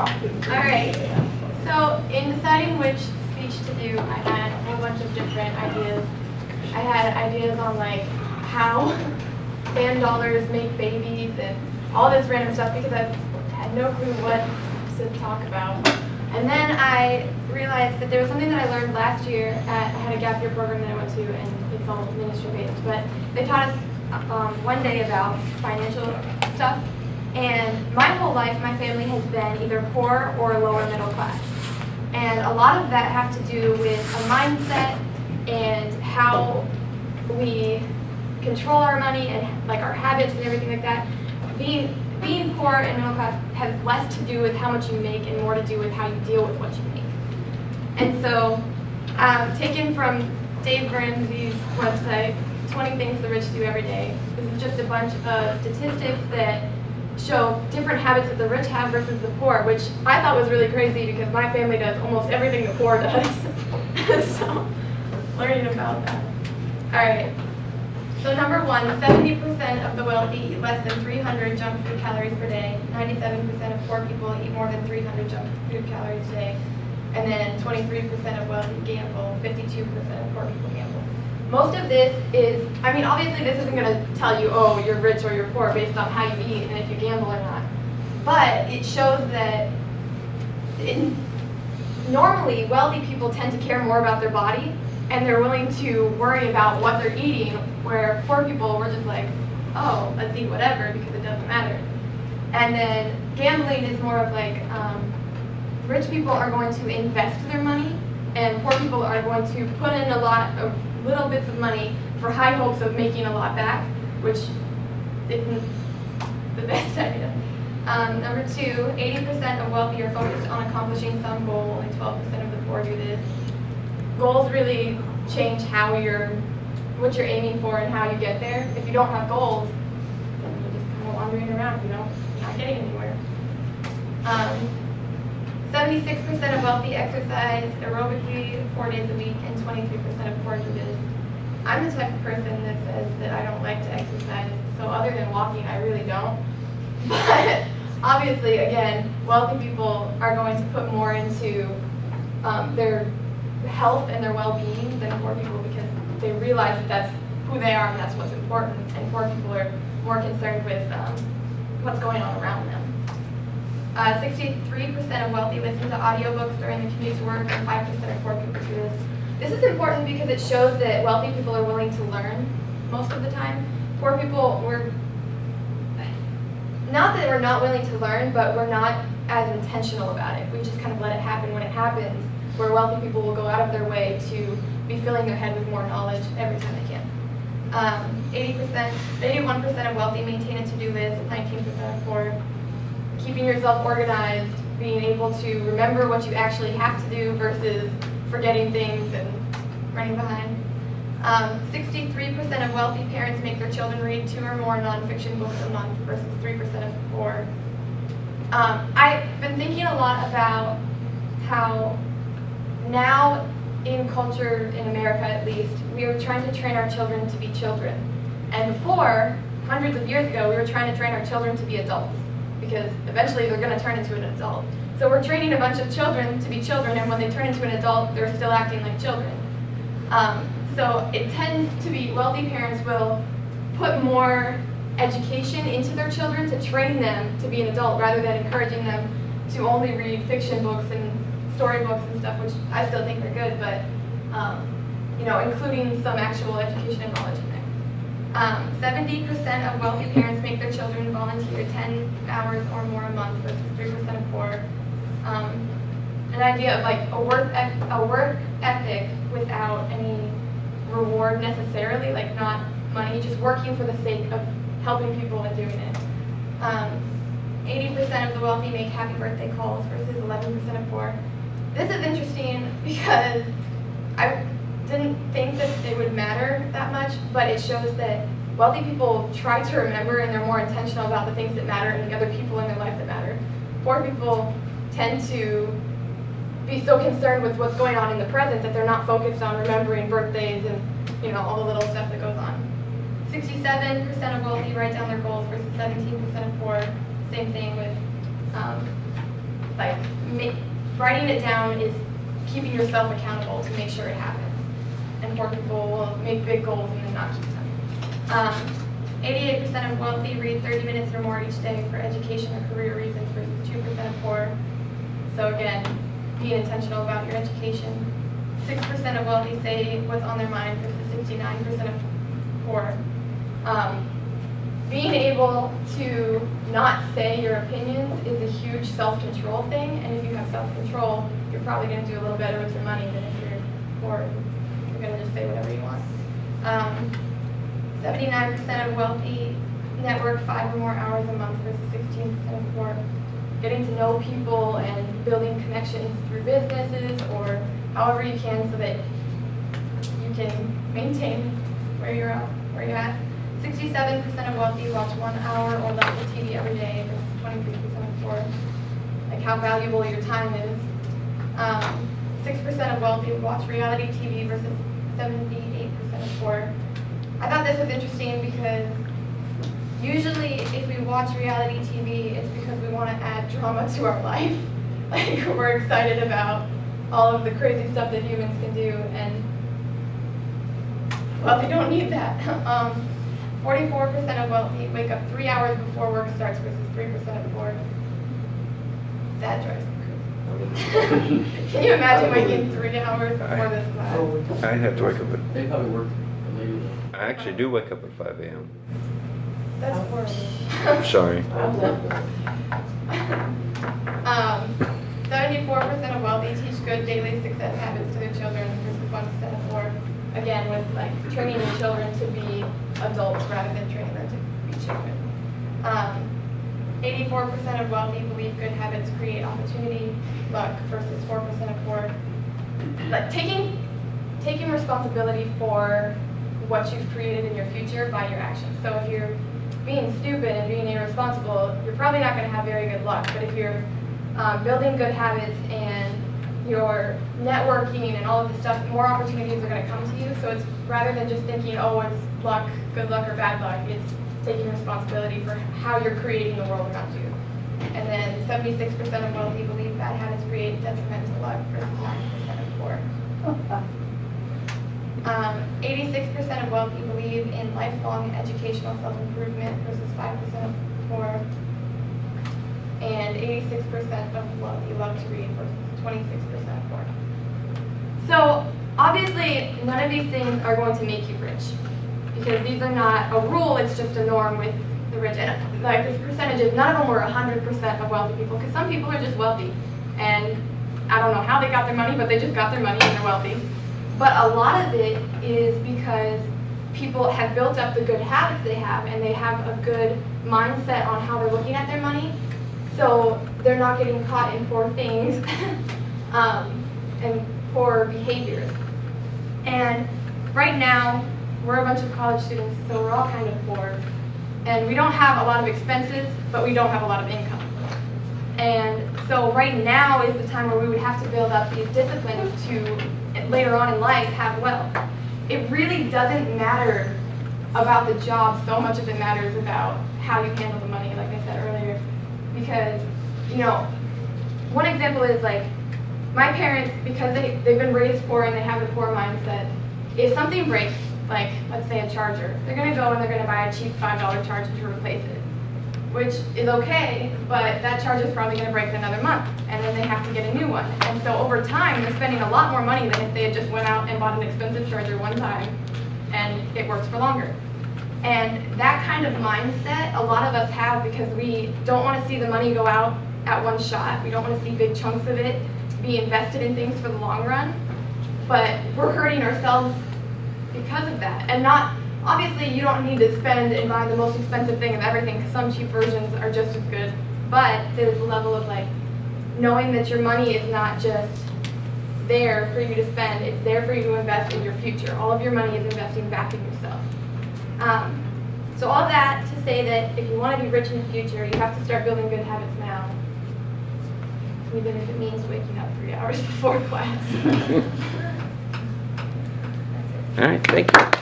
Alright, so in deciding which speech to do, I had a whole bunch of different ideas. I had ideas on like how sand dollars make babies and all this random stuff because I had no clue what to talk about. And then I realized that there was something that I learned last year I had a gap year program that I went to, and it's all ministry based, but they taught us one day about financial stuff. And my whole life, my family has been either poor or lower middle class. And a lot of that has to do with a mindset and how we control our money and like our habits and everything like that. Being poor and middle class has less to do with how much you make and more to do with how you deal with what you make. And so, taken from Dave Ramsey's website, 20 Things the Rich Do Every Day, this is just a bunch of statistics that show different habits that the rich have versus the poor, which I thought was really crazy because my family does almost everything the poor does. So, learning about that. Alright, so number one, 70% of the wealthy eat less than 300 junk food calories per day. 97% of poor people eat more than 300 junk food calories a day. And then 23% of wealthy gamble, 52% of poor people gamble. Most of this is, I mean, obviously this isn't going to tell you, oh, you're rich or you're poor based on how you eat and if you gamble or not. But it shows that normally wealthy people tend to care more about their body and they're willing to worry about what they're eating, where poor people were just like, oh, let's eat whatever because it doesn't matter. And then gambling is more of like, rich people are going to invest their money and poor people are going to put in a lot of little bits of money for high hopes of making a lot back, which isn't the best idea. Number two, 80% of wealthy are focused on accomplishing some goal, only 12% of the poor do this. Goals really change what you're aiming for and how you get there. If you don't have goals, then you're just kind of wandering around, you're not getting anywhere. 76% of wealthy exercise aerobically 4 days a week, and 23% of poor do this. I'm the type of person that says that I don't like to exercise, so other than walking, I really don't. But obviously, again, wealthy people are going to put more into their health and their well-being than poor people because they realize that that's who they are and that's what's important, and poor people are more concerned with what's going on around them. 63% of wealthy listen to audiobooks during the commute to work, and 5% of poor people do this. This is important because it shows that wealthy people are willing to learn most of the time. Poor people, not that we're not willing to learn, but we're not as intentional about it. We just kind of let it happen when it happens, where wealthy people will go out of their way to be filling their head with more knowledge every time they can. 81% of wealthy maintain a to-do list, 19% of poor. Keeping yourself organized, being able to remember what you actually have to do versus forgetting things and running behind. 63% of wealthy parents make their children read 2 or more nonfiction books a month versus 3% of the poor. I've been thinking a lot about how now in culture, in America at least, we are trying to train our children to be children. And before, hundreds of years ago, we were trying to train our children to be adults, because eventually they're going to turn into an adult. So we're training a bunch of children to be children, and when they turn into an adult, they're still acting like children. So it tends to be wealthy parents will put more education into their children to train them to be an adult rather than encouraging them to only read fiction books and storybooks and stuff, which I still think are good, but including some actual education and knowledge in there. 70% of wealthy parents make their children volunteer 10 hours or more a month versus 3% of poor. An idea of like a work ethic without any reward necessarily, like not money, just working for the sake of helping people and doing it. 80% of the wealthy make happy birthday calls versus 11% of poor. This is interesting because I didn't think that they would matter that much, but it shows that wealthy people try to remember and they're more intentional about the things that matter and the other people in their life that matter. Poor people tend to be so concerned with what's going on in the present that they're not focused on remembering birthdays and all the little stuff that goes on. 67% of wealthy write down their goals versus 17% of poor. Same thing with like writing it down is keeping yourself accountable to make sure it happens. And poor people will make big goals and then not keep them. 88% of wealthy read 30 minutes or more each day for education or career reasons versus 2% of poor. So again, being intentional about your education. 6% of wealthy say what's on their mind versus 69% of poor. Being able to not say your opinions is a huge self-control thing, and if you have self-control, you're probably going to do a little better with your money than if you're poor and you're going to just say whatever you want. 79% of wealthy network 5 or more hours a month versus 16% of poor. Getting to know people and building connections through businesses or however you can so that you can maintain where you're at. 67% of wealthy watch 1 hour or less of TV every day versus 23% of poor. Like how valuable your time is. 6% of wealthy watch reality TV versus 78% of poor. I thought this was interesting because usually if we watch reality TV, it's because we want to add drama to our life. Like we're excited about all of the crazy stuff that humans can do, and wealthy don't need that. 44% of wealthy wake up 3 hours before work starts versus 3% of poor. That drives me crazy. Can you imagine waking 3 hours before this class? I'd have to wake up at... They probably work later. I actually do wake up at 5 a.m. That's horrible. I'm sorry. 74% of wealthy teach good daily success habits to their children versus 1% of poor. Again, with like training your children to be adults rather than training them to be children. 84% of wealthy believe good habits create opportunity, luck, versus 4% of poor. Like taking responsibility for what you've created in your future by your actions. So if you're being stupid and being irresponsible, you're probably not going to have very good luck. But if you're building good habits and you're networking and all of this stuff, more opportunities are going to come to you. So it's rather than just thinking, oh, it's luck, good luck, or bad luck, it's taking responsibility for how you're creating the world around you. And then 76% of wealthy believe bad habits create detrimental luck versus 9% of poor. 86% of wealthy believe in lifelong educational self-improvement versus 5% of poor. And 86% of wealthy love to read versus 26% poor. So obviously none of these things are going to make you rich because these are not a rule, it's just a norm with the rich. And like this percentages, none of them were 100% of wealthy people because some people are just wealthy and I don't know how they got their money, but they just got their money and they're wealthy. But a lot of it is because people have built up the good habits they have and they have a good mindset on how they're looking at their money. So they're not getting caught in poor things and poor behaviors. And right now, we're a bunch of college students, so we're all kind of poor. And we don't have a lot of expenses, but we don't have a lot of income. And so right now is the time where we would have to build up these disciplines to, later on in life, have wealth. It really doesn't matter about the job so much as it matters about how you handle the money, like I said earlier. Because, you know, one example is like, my parents, because they've been raised poor and they have the poor mindset, if something breaks, like, let's say a charger, they're going to go and they're going to buy a cheap $5 charger to replace it, which is okay, but that charger is probably going to break in another month, and then they have to get a new one. And so over time, they're spending a lot more money than if they had just went out and bought an expensive charger one time, and it works for longer. And that kind of mindset a lot of us have because we don't want to see the money go out at one shot. We don't want to see big chunks of it be invested in things for the long run. But we're hurting ourselves because of that. And not, obviously you don't need to spend and buy the most expensive thing of everything because some cheap versions are just as good. But there's a level of like knowing that your money is not just there for you to spend, it's there for you to invest in your future. All of your money is investing back in yourself. So all that to say that if you want to be rich in the future, you have to start building good habits now. Even if it means waking up 3 hours before class. All right, thank you.